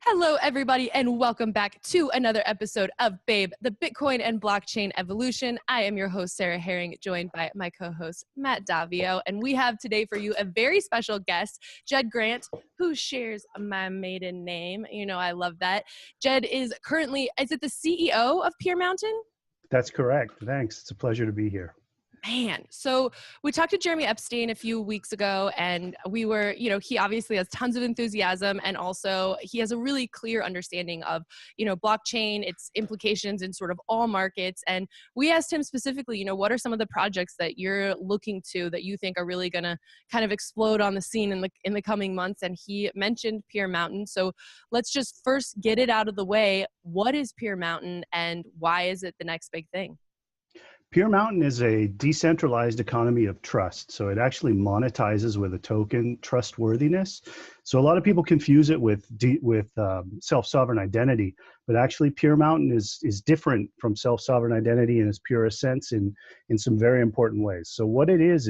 Hello, everybody, and welcome back to another episode of Babe, the Bitcoin and Blockchain Evolution. I am your host, Sarah Herring, joined by my co-host, Matt Davio, and we have today for you a very special guest, Jed Grant, who shares my maiden name. You know, I love that. Jed is currently, is it the CEO of Pier Mountain? That's correct. Thanks. It's a pleasure to be here. Man, so we talked to Jeremy Epstein a few weeks ago, and we were, he obviously has tons of enthusiasm, and also he has a really clear understanding of, blockchain, its implications in sort of all markets. And we asked him specifically, what are some of the projects that you're looking to that you think are really going to kind of explode on the scene in the coming months? And he mentioned Pier Mountain. So let's just first get it out of the way. What is Pier Mountain, and why is it the next big thing? Pier Mountain is a decentralized economy of trust. So it actually monetizes with a token trustworthiness. So a lot of people confuse it with self-sovereign identity, but actually Pier Mountain is different from self-sovereign identity in its purest sense in some very important ways. So what it is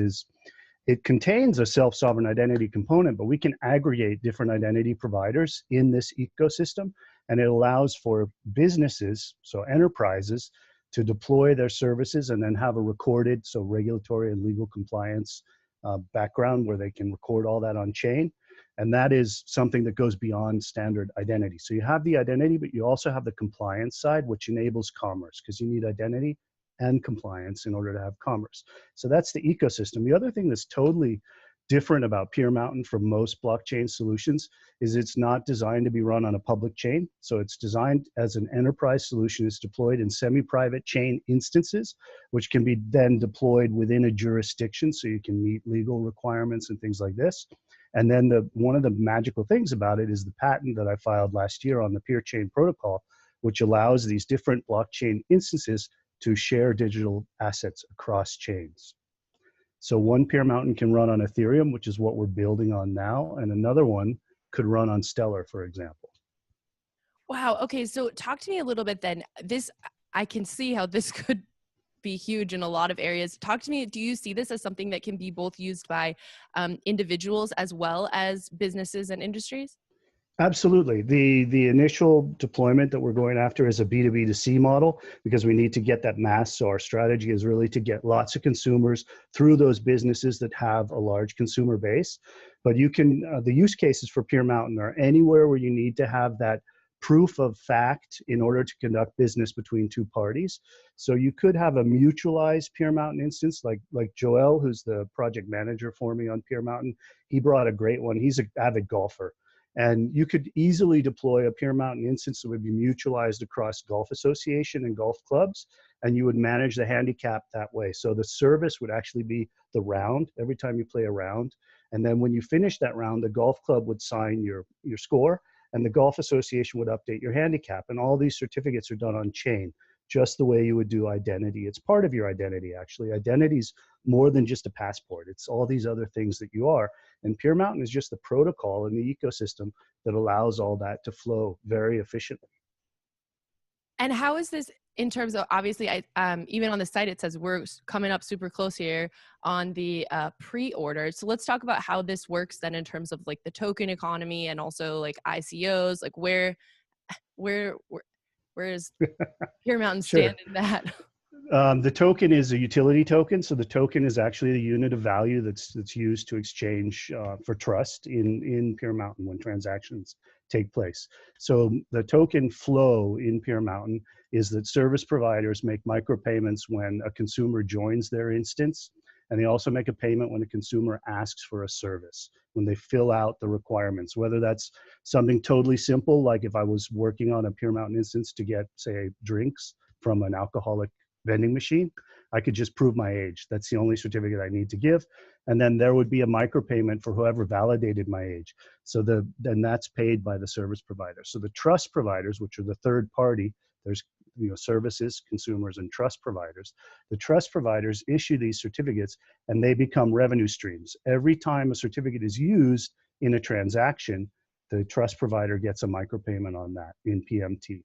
it contains a self-sovereign identity component, but we can aggregate different identity providers in this ecosystem, and it allows for businesses, so enterprises, to deploy their services and then have a recorded, so regulatory and legal compliance background where they can record all that on chain. And that is something that goes beyond standard identity. So you have the identity, but you also have the compliance side, which enables commerce, because you need identity and compliance in order to have commerce. So that's the ecosystem. The other thing that's totally different about Pier Mountain from most blockchain solutions is it's not designed to be run on a public chain. So it's designed as an enterprise solution. It's deployed in semi-private chain instances, which can be then deployed within a jurisdiction so you can meet legal requirements and things like this. And then one of the magical things about it is the patent that I filed last year on the Pier chain protocol, which allows these different blockchain instances to share digital assets across chains. So one Pier Mountain can run on Ethereum, which is what we're building on now, and another one could run on Stellar, for example. Wow. Okay. So talk to me a little bit then. I can see how this could be huge in a lot of areas. Talk to me. Do you see this as something that can be both used by individuals as well as businesses and industries? Absolutely. The initial deployment that we're going after is a B2B2C model because we need to get that mass. So our strategy is really to get lots of consumers through those businesses that have a large consumer base. But you can, the use cases for Pier Mountain are anywhere where you need to have that proof of fact in order to conduct business between two parties. So you could have a mutualized Pier Mountain instance like Joel, who's the project manager for me on Pier Mountain. He brought a great one. He's an avid golfer. And you could easily deploy a Pier Mountain instance that would be mutualized across golf association and golf clubs, and you would manage the handicap that way. So the service would actually be the round every time you play a round. And then when you finish that round, the golf club would sign your score, and the golf association would update your handicap. And all these certificates are done on chain, just the way you would do identity. It's part of your identity, actually. Identity's more than just a passport. It's all these other things that you are. And Pier Mountain is just the protocol in the ecosystem that allows all that to flow very efficiently. And how is this in terms of, obviously, even on the site, it says we're coming up super close here on the pre-order. So let's talk about how this works then in terms of like the token economy and also like ICOs, like where is Pier Mountain stand in that? The token is a utility token. So the token is actually the unit of value that's used to exchange for trust in Pier Mountain when transactions take place. So the token flow in Pier Mountain is that service providers make micropayments when a consumer joins their instance. And they also make a payment when a consumer asks for a service, when they fill out the requirements, whether that's something totally simple, like if I was working on a Pier Mountain instance to get, say, drinks from an alcoholic vending machine, I could just prove my age. That's the only certificate I need to give. And then there would be a micropayment for whoever validated my age. So then that's paid by the service provider. So the trust providers, which are the third party, there's services, consumers, and trust providers. The trust providers issue these certificates and they become revenue streams. Every time a certificate is used in a transaction, the trust provider gets a micropayment on that in PMT.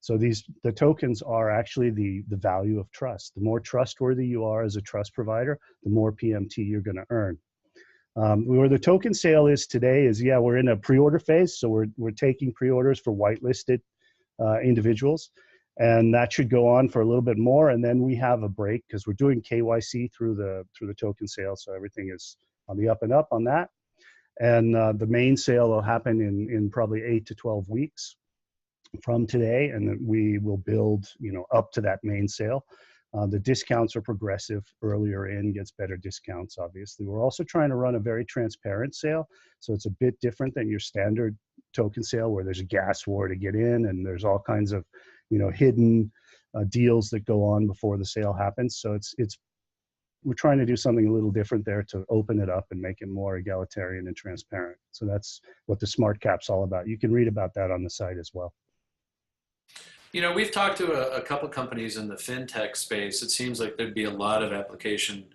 So the tokens are actually the value of trust. The more trustworthy you are as a trust provider, the more PMT you're going to earn. Where the token sale is today is, yeah, we're in a pre-order phase. So we're taking pre-orders for whitelisted individuals. And that should go on for a little bit more. And then we have a break because we're doing KYC through the token sale. So everything is on the up and up on that. And the main sale will happen in probably 8 to 12 weeks from today. And then we will build, up to that main sale. The discounts are progressive. Earlier in gets better discounts, obviously. We're also trying to run a very transparent sale. So it's a bit different than your standard token sale where there's a gas war to get in and there's all kinds of, hidden deals that go on before the sale happens. So we're trying to do something a little different there to open it up and make it more egalitarian and transparent. So that's what the Smart Cap's all about. You can read about that on the site as well. We've talked to a couple companies in the fintech space. It seems like there'd be a lot of application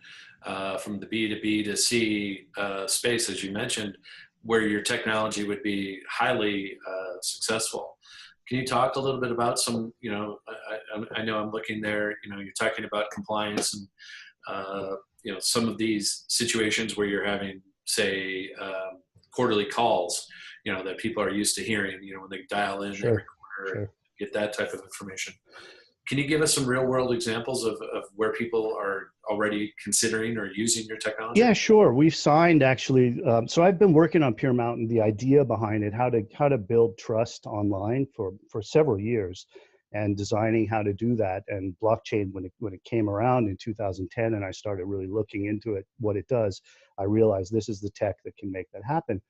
from the B2B to C space, as you mentioned, where your technology would be highly successful. Can you talk a little bit about some, I know I'm looking there, you're talking about compliance and, some of these situations where you're having, say, quarterly calls, that people are used to hearing, when they dial in every quarter. Get that type of information. Can you give us some real world examples of where people are already considering or using your technology? Yeah, sure. We've signed actually. So I've been working on Pier Mountain, the idea behind it, how to build trust online for several years, and designing how to do that. And blockchain, when it came around in 2010, and I started really looking into it, what it does, I realized this is the tech that can make that happen.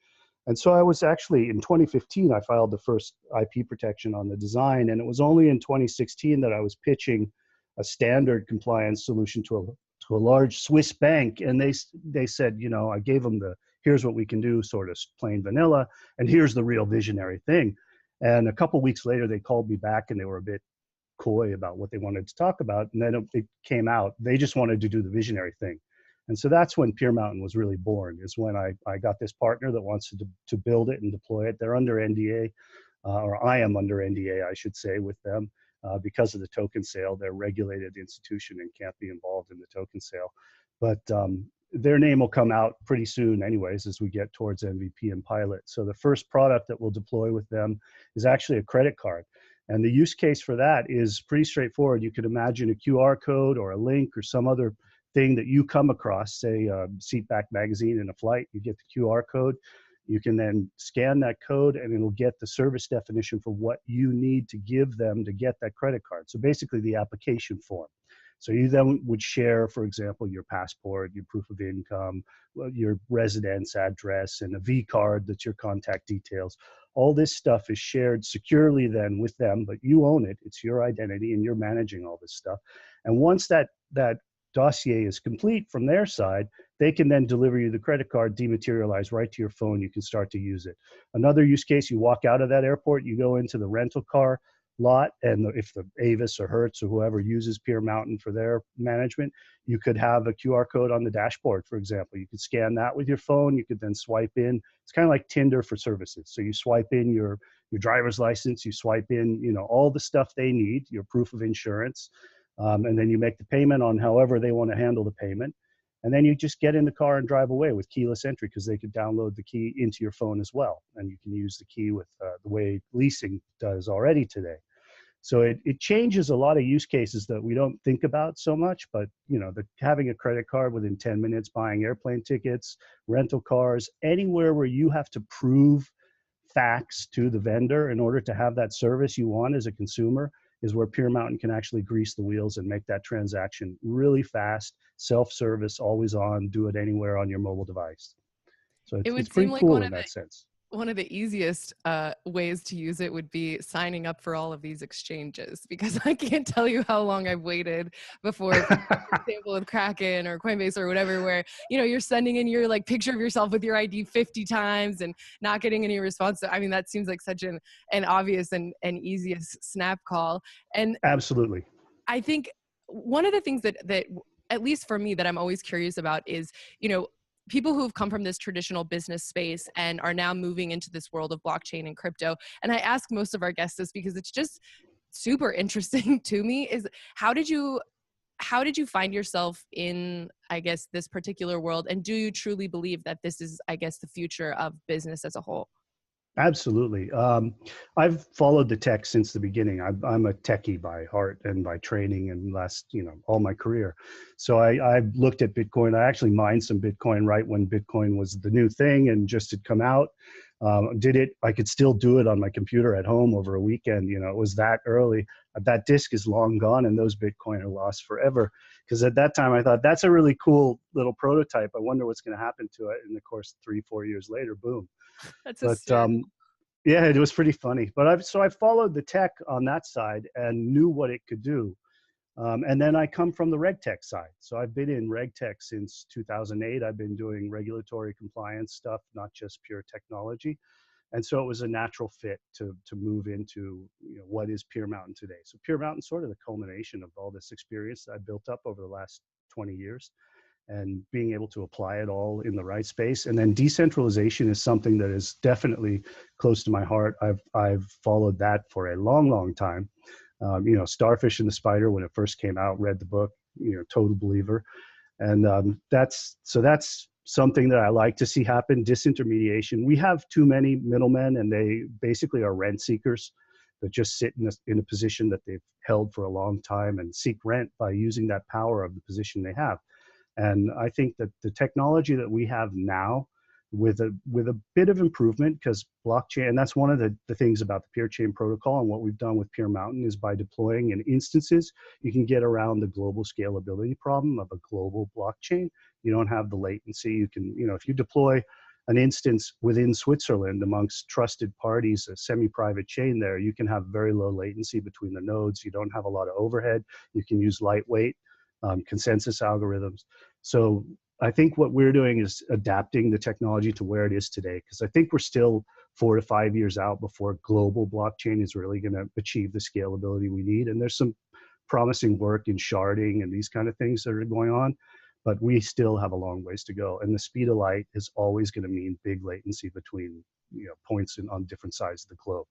And so I was actually, in 2015, I filed the first IP protection on the design. And it was only in 2016 that I was pitching a standard compliance solution to a large Swiss bank. And they said, I gave them here's what we can do, sort of plain vanilla, and here's the real visionary thing. And a couple of weeks later, they called me back and they were a bit coy about what they wanted to talk about. And then it came out, they just wanted to do the visionary thing. And so that's when Pier Mountain was really born, is when I got this partner that wants to build it and deploy it. They're under NDA, or I am under NDA, I should say, with them because of the token sale. They're a regulated institution and can't be involved in the token sale. But their name will come out pretty soon anyways as we get towards MVP and pilot. So the first product that we'll deploy with them is actually a credit card. And the use case for that is pretty straightforward. You could imagine a QR code or a link or some other thing that you come across, say a seatback magazine in a flight, you get the QR code. You can then scan that code and it'll get the service definition for what you need to give them to get that credit card. So basically the application form. So you then would share, for example, your passport, your proof of income, your residence address, and a V card that's your contact details. All this stuff is shared securely then with them, but you own it. It's your identity and you're managing all this stuff. And once that dossier is complete from their side, they can then deliver you the credit card dematerialized right to your phone. You can start to use it. Another use case, you walk out of that airport, you go into the rental car lot, and if the Avis or Hertz or whoever uses Pier Mountain for their management, you could have a QR code on the dashboard, for example. You could scan that with your phone. You could then swipe in. It's kind of like Tinder for services. So you swipe in your driver's license, you swipe in, all the stuff they need, your proof of insurance, and then you make the payment on however they want to handle the payment. And then you just get in the car and drive away with keyless entry, because they could download the key into your phone as well. And you can use the key with the way leasing does already today. So it changes a lot of use cases that we don't think about so much, but having a credit card within 10 minutes, buying airplane tickets, rental cars, anywhere where you have to prove facts to the vendor in order to have that service you want as a consumer, is where Pier Mountain can actually grease the wheels and make that transaction really fast, self-service, always on, do it anywhere on your mobile device. So it's pretty cool in that sense. One of the easiest ways to use it would be signing up for all of these exchanges, because I can't tell you how long I've waited before, for example, with Kraken or Coinbase or whatever, where, you're sending in your picture of yourself with your ID 50 times and not getting any response. I mean, that seems like such an obvious and easiest snap call. And absolutely, I think one of the things that at least for me, that I'm always curious about is, people who've come from this traditional business space and are now moving into this world of blockchain and crypto. And I ask most of our guests this because it's just super interesting to me, is how did you how did you find yourself in, I guess, this particular world? And do you truly believe that this is, I guess, the future of business as a whole? Absolutely. I've followed the tech since the beginning. I'm a techie by heart and by training, and all my career. So I looked at Bitcoin. I actually mined some Bitcoin right when Bitcoin was the new thing and just had come out. I could still do it on my computer at home over a weekend. It was that early. That disk is long gone, and those Bitcoin are lost forever. Because at that time I thought, that's a really cool little prototype. I wonder what's going to happen to it. And of course, 3-4 years later, boom. That's But yeah, it was pretty funny. But I followed the tech on that side and knew what it could do. And then I come from the RegTech side. So I've been in RegTech since 2008. I've been doing regulatory compliance stuff, not just pure technology. And so it was a natural fit to move into what is Pier Mountain today. So Pier Mountain is sort of the culmination of all this experience that I built up over the last 20 years. And being able to apply it all in the right space. And then decentralization is something that is definitely close to my heart. I've followed that for a long, long time. Starfish and the Spider, when it first came out, read the book, total believer. And that's something that I like to see happen, disintermediation. We have too many middlemen, and they basically are rent seekers that just sit in a position that they've held for a long time and seek rent by using that power of the position they have. And I think that the technology that we have now, with a bit of improvement, because blockchain, and that's one of the things about the Pier chain protocol, and what we've done with Pier Mountain is by deploying in instances, you can get around the global scalability problem of a global blockchain. You don't have the latency. You can, if you deploy an instance within Switzerland amongst trusted parties, a semi-private chain there, you can have very low latency between the nodes. You don't have a lot of overhead. You can use lightweight consensus algorithms. So I think what we're doing is adapting the technology to where it is today, because I think we're still 4 to 5 years out before global blockchain is really going to achieve the scalability we need. And there's some promising work in sharding and these kind of things that are going on, but we still have a long ways to go. And the speed of light is always going to mean big latency between points on different sides of the globe.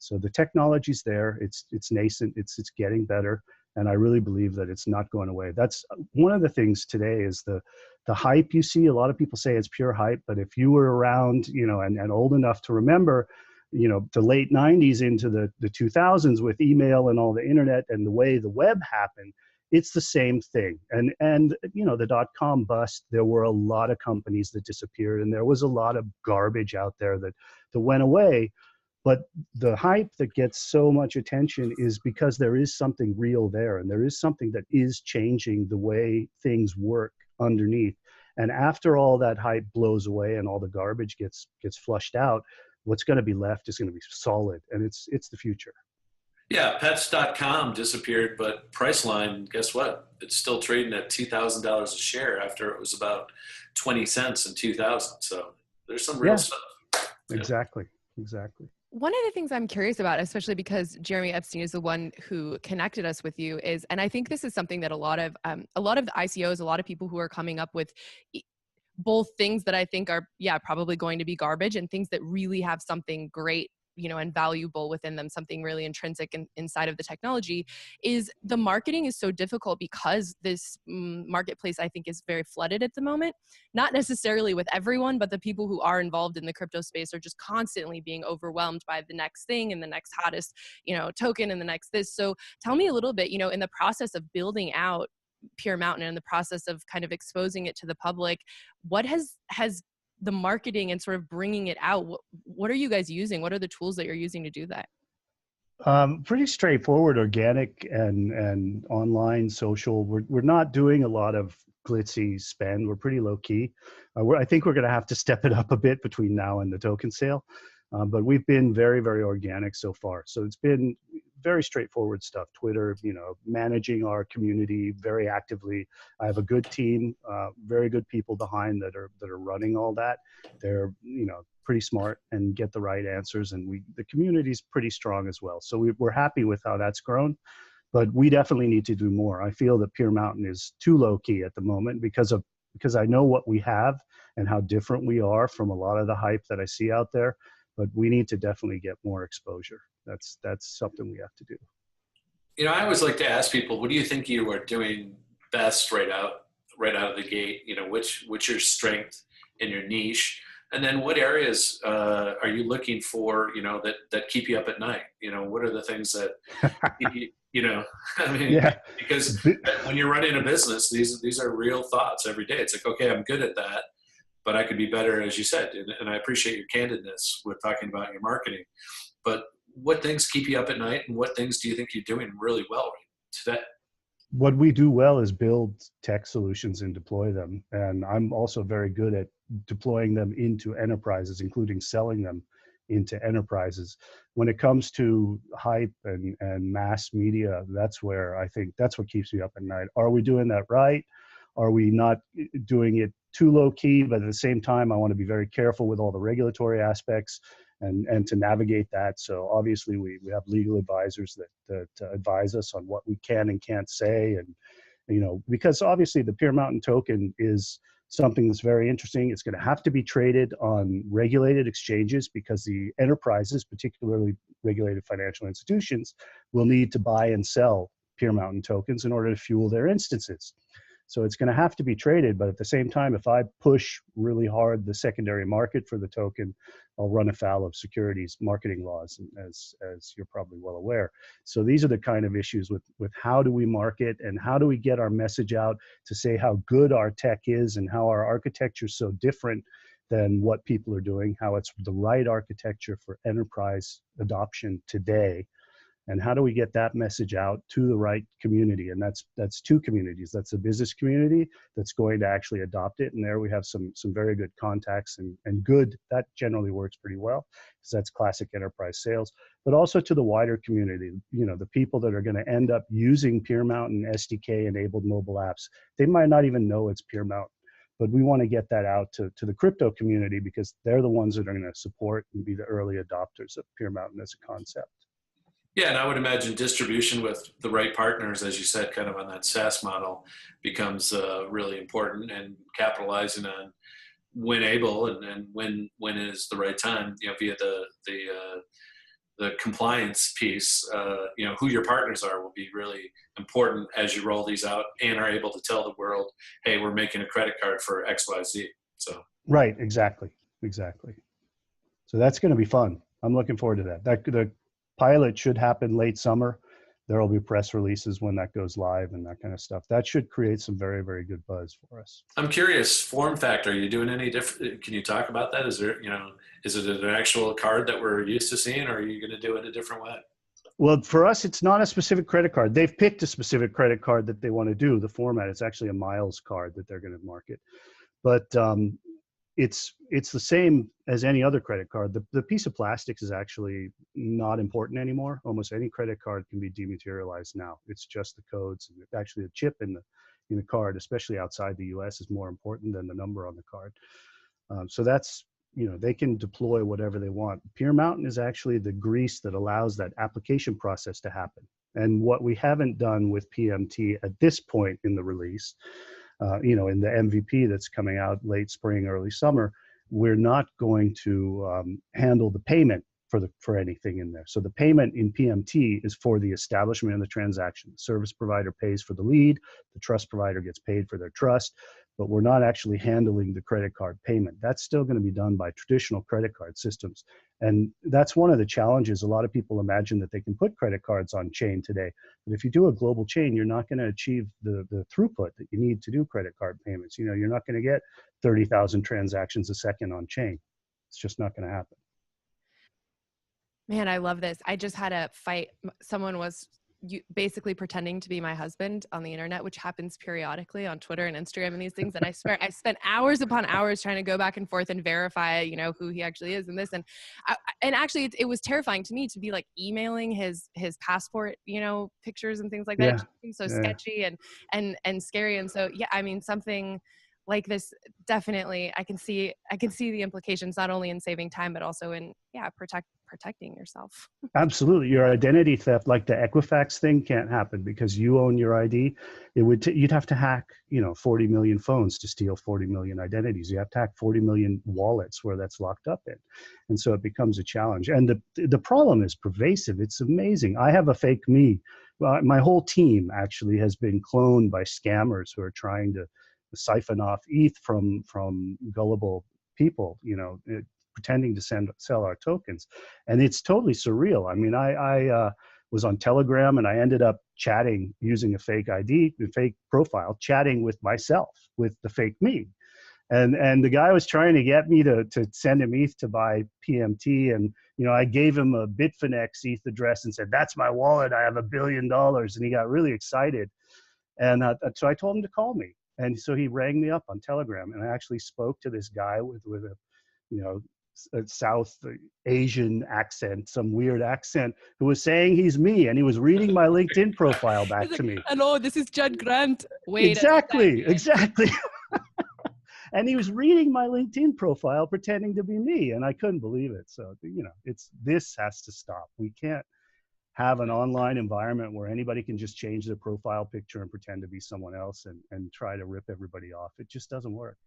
So the technology's there. It's nascent. It's getting better. And I really believe that it's not going away. That's one of the things today is the hype you see. A lot of people say it's pure hype, but if you were around, and old enough to remember, the late 90s into the 2000s with email and all the internet and the way the web happened, it's the same thing. And the dot-com bust, there were a lot of companies that disappeared, and there was a lot of garbage out there that went away. But the hype that gets so much attention is because there is something real there, and there is something that is changing the way things work underneath. And after all that hype blows away and all the garbage gets flushed out, what's going to be left is going to be solid, and it's the future. Yeah, pets.com disappeared, but Priceline, guess what? It's still trading at $2,000 a share after it was about 20 cents in 2000. So there's some real stuff. Exactly. One of the things I'm curious about, especially because Jeremy Epstein is the one who connected us with you, is, and I think this is something that a lot of the ICOs, a lot of people who are coming up with both things that I think are, probably going to be garbage, and things that really have something great, and valuable within them, something really intrinsic inside of the technology, is the marketing is so difficult because this marketplace, I think, is very flooded at the moment. Not necessarily with everyone, but the people who are involved in the crypto space are just constantly being overwhelmed by the next thing and the next hottest, token and the next this. So tell me a little bit, in the process of building out Pier Mountain and the process of kind of exposing it to the public, what has the marketing and sort of bringing it out, what are you guys using? What are the tools that you're using to do that? Pretty straightforward, organic and online social. We're not doing a lot of glitzy spend. We're pretty low key. I think we're going to have to step it up a bit between now and the token sale. But we've been very, very organic so far. So it's been very straightforward stuff. Twitter, managing our community very actively. I have a good team, very good people behind that are running all that. They're, pretty smart and get the right answers. And the community's pretty strong as well. So we're happy with how that's grown, but we definitely need to do more. I feel that Pier Mountain is too low key at the moment because I know what we have and how different we are from a lot of the hype that I see out there. But we need to definitely get more exposure. That's something we have to do. I always like to ask people, what do you think you are doing best right out of the gate? You know, what's your strength in your niche? And then what areas are you looking for, you know, that keep you up at night? You know, what are the things that, you know, I mean, Yeah. because when you're running a business, these are real thoughts every day. It's like, okay, I'm good at that, but I could be better, as you said. And I appreciate your candidness with talking about your marketing. But what things keep you up at night, and what things do you think you're doing really well today? What we do well is build tech solutions and deploy them. And I'm also very good at deploying them into enterprises, including selling them into enterprises. When it comes to hype and mass media, that's where I think that's what keeps me up at night. Are we doing that right? Are we not doing it too low key? But at the same time, I want to be very careful with all the regulatory aspects and to navigate that. So obviously we have legal advisors that advise us on what we can and can't say. And, you know, because obviously the Pier Mountain token is something that's very interesting. It's going to have to be traded on regulated exchanges because the enterprises, particularly regulated financial institutions, will need to buy and sell Pier Mountain tokens in order to fuel their instances. So it's going to have to be traded, but at the same time, if I push really hard the secondary market for the token, I'll run afoul of securities marketing laws, as you're probably well aware. So these are the kind of issues with how do we market and how do we get our message out to say how good our tech is and how our architecture is so different than what people are doing, how it's the right architecture for enterprise adoption today. And how do we get that message out to the right community? And that's two communities. That's the business community that's going to actually adopt it. And there we have some very good contacts and good, that generally works pretty well because that's classic enterprise sales, but also to the wider community, you know, the people that are going to end up using Pier Mountain SDK enabled mobile apps. They might not even know it's Pier Mountain, but we want to get that out to the crypto community because they're the ones that are going to support and be the early adopters of Pier Mountain as a concept. Yeah, and I would imagine distribution with the right partners, as you said, kind of on that SaaS model becomes really important, and capitalizing on when able and when is the right time, you know, via the compliance piece, you know, who your partners are will be really important as you roll these out and are able to tell the world, hey, we're making a credit card for XYZ. So right, exactly. So that's going to be fun. I'm looking forward to that. The pilot should happen late summer. There will be press releases when that goes live and that kind of stuff. That should create some very, very good buzz for us. I'm curious, form factor, are you doing any different? Can you talk about that? Is there, you know, is it an actual card that we're used to seeing, or are you going to do it a different way? Well, for us, it's not a specific credit card. They've picked a specific credit card that they want to do. The format, it's actually a miles card that they're going to market. But it's the same as any other credit card. The piece of plastic is actually not important anymore. Almost any credit card can be dematerialized now. It's just the codes. And actually, the chip in the card, especially outside the U.S., is more important than the number on the card. So that's, you know, they can deploy whatever they want. Pier Mountain is actually the grease that allows that application process to happen. And what we haven't done with PMT at this point in the release, you know, in the MVP that's coming out late spring, early summer, we're not going to handle the payment for anything in there. So the payment in PMT is for the establishment of the transaction. The service provider pays for the lead, the trust provider gets paid for their trust, but we're not actually handling the credit card payment. That's still going to be done by traditional credit card systems. And that's one of the challenges. A lot of people imagine that they can put credit cards on chain today. But if you do a global chain, you're not going to achieve the throughput that you need to do credit card payments. You know, you're not going to get 30,000 transactions a second on chain. It's just not going to happen. Man, I love this. I just had a fight. Someone was basically pretending to be my husband on the internet, which happens periodically on Twitter and Instagram and these things. And I swear I spent hours upon hours trying to go back and forth and verify, you know, who he actually is and this. And actually it was terrifying to me to be like emailing his passport, you know, pictures and things like that. Yeah. It just seems so sketchy and scary. And so, yeah, I mean, something like this, definitely I can see the implications, not only in saving time, but also in, protecting yourself. Absolutely. Your identity theft, like the Equifax thing, can't happen because you own your ID. You'd have to hack, you know, 40 million phones to steal 40 million identities. You have to hack 40 million wallets where that's locked up in. And so it becomes a challenge. And the problem is pervasive. It's amazing. I have a fake me my whole team actually has been cloned by scammers who are trying to siphon off ETH from gullible people, pretending to sell our tokens. And it's totally surreal. I mean, I was on Telegram and I ended up chatting using a fake ID, a fake profile, chatting with myself, with the fake me. And the guy was trying to get me to send him ETH to buy PMT. And, I gave him a Bitfinex ETH address and said, that's my wallet. I have $1 billion. And he got really excited. And so I told him to call me. And so he rang me up on Telegram. And I actually spoke to this guy with a South Asian accent, some weird accent, who was saying he's me. And he was reading my LinkedIn profile back to me. Hello, this is Jed Grant. Wait. Exactly. And he was reading my LinkedIn profile, pretending to be me, and I couldn't believe it. So, this has to stop. We can't have an online environment where anybody can just change their profile picture and pretend to be someone else and try to rip everybody off. It just doesn't work.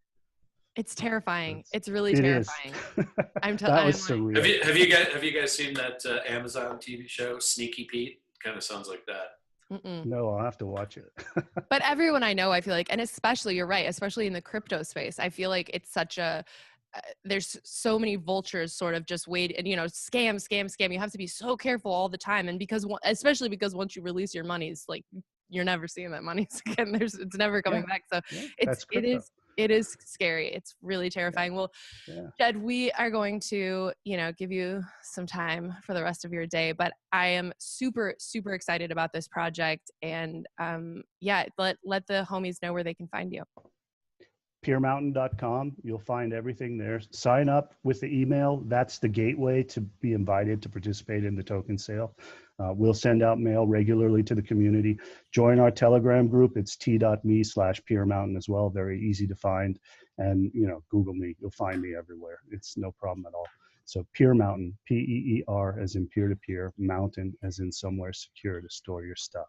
It's terrifying. It's really terrifying. That was surreal. Have you guys seen that Amazon TV show, Sneaky Pete? Kind of sounds like that. Mm-mm. No, I'll have to watch it. But everyone I know, I feel like, and especially, you're right, especially in the crypto space, I feel like it's such a, there's so many vultures sort of just wait and, scam. You have to be so careful all the time. And especially because once you release your money, it's like, you're never seeing that money again. It's never coming back. So it is scary. It's really terrifying. Well, Jed, we are going to, give you some time for the rest of your day, but I am super, super excited about this project. And let the homies know where they can find you. PierMountain.com. You'll find everything there. Sign up with the email. That's the gateway to be invited to participate in the token sale. We'll send out mail regularly to the community. Join our Telegram group. It's t.me/PierMountain as well. Very easy to find. And, Google me. You'll find me everywhere. It's no problem at all. So Pier Mountain, P-E-E-R as in peer-to-peer, mountain as in somewhere secure to store your stuff.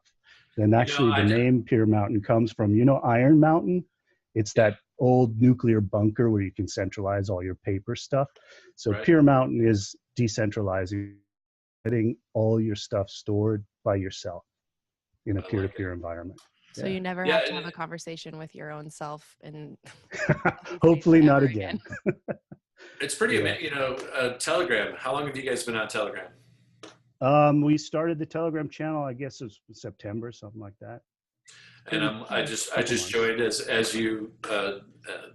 Then actually the name Pier Mountain comes from, Iron Mountain? It's that old nuclear bunker where you can centralize all your paper stuff. So Pier Mountain is decentralizing, getting all your stuff stored by yourself in a peer-to-peer environment. So you never have to have a conversation with your own self, and hopefully not again. It's pretty amazing. Telegram. How long have you guys been on Telegram? We started the Telegram channel, I guess it was September, something like that. And I just joined as you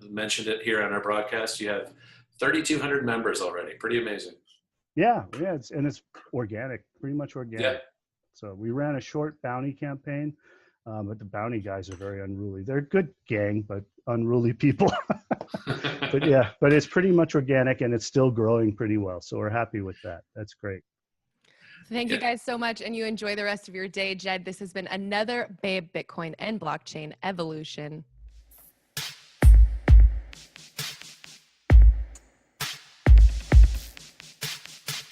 mentioned it here on our broadcast. You have 3,200 members already. Pretty amazing. Yeah, it's organic, pretty much organic. Yeah. So we ran a short bounty campaign, but the bounty guys are very unruly. They're a good gang, but unruly people. but it's pretty much organic and it's still growing pretty well. So we're happy with that. That's great. Thank you guys so much, and you enjoy the rest of your day. Jed, this has been another Babe Bitcoin and Blockchain Evolution.